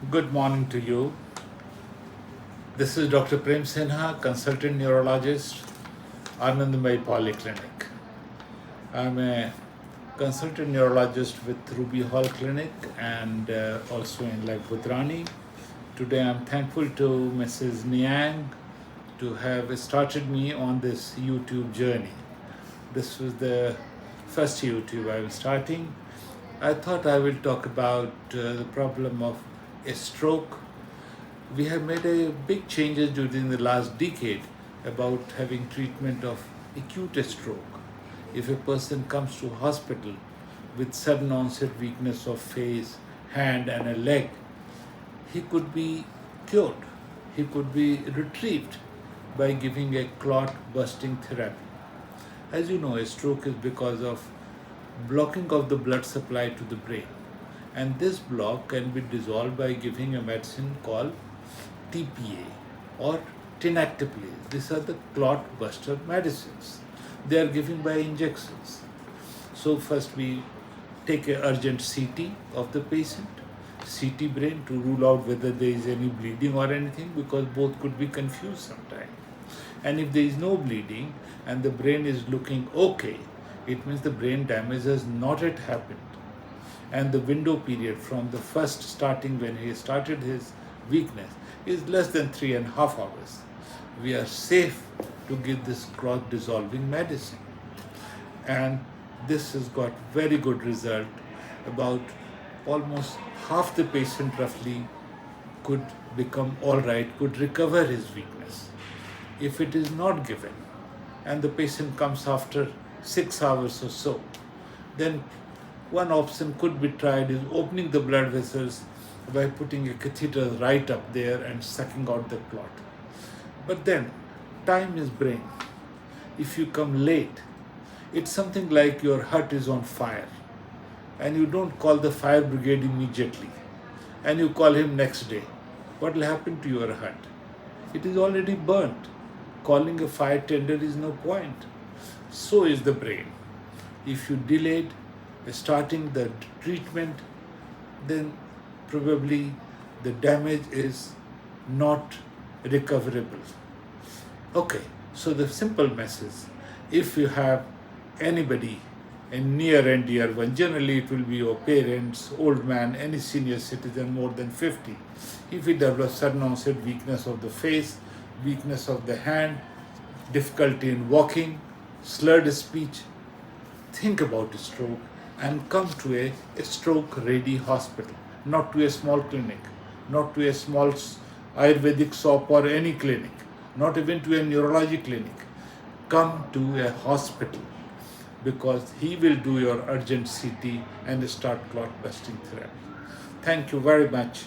Good morning to you. This is Dr. Prem Sinha, consultant neurologist, Anandamai Polyclinic. I'm a consultant neurologist with Ruby Hall Clinic and also in Budrani. Today I'm thankful to Mrs. Niang to have started me on this YouTube journey. This was the first YouTube I was starting. I thought I will talk about the problem of a stroke. We have made a big changes during the last decade about having treatment of acute stroke. If a person comes to hospital with sudden onset weakness of face, hand and a leg, he could be cured. He could be retrieved by giving a clot busting therapy. As you know, a stroke is because of blocking of the blood supply to the brain. And this block can be dissolved by giving a medicine called TPA or tinactiplase. These are the clot buster medicines. They are given by injections. So first we take a urgent CT of the patient, CT brain to rule out whether there is any bleeding or anything, because both could be confused sometimes. And if there is no bleeding and the brain is looking okay, it means the brain damage has not yet happened. And the window period from the first starting when he started his weakness is less than 3.5 hours. We are safe to give this clot dissolving medicine. And this has got very good result. About almost half the patient roughly could become all right, could recover his weakness. If it is not given and the patient comes after 6 hours or so, then one option could be tried is opening the blood vessels by putting a catheter right up there and sucking out the clot. But then, time is brain. If you come late, it's something like your hut is on fire and you don't call the fire brigade immediately and you call him next day. What will happen to your hut? It is already burnt. Calling a fire tender is no point. So is the brain. If you delayed starting the treatment, then probably the damage is not recoverable. Okay, so the simple message, if you have anybody, a near and dear one, generally it will be your parents, old man, any senior citizen more than 50. If he develops sudden onset weakness of the face, weakness of the hand, difficulty in walking, slurred speech, think about a stroke and come to a stroke-ready hospital, not to a small clinic, not to a small Ayurvedic shop or any clinic, not even to a neurology clinic. Come to a hospital because he will do your urgent CT and start clot busting therapy. Thank you very much.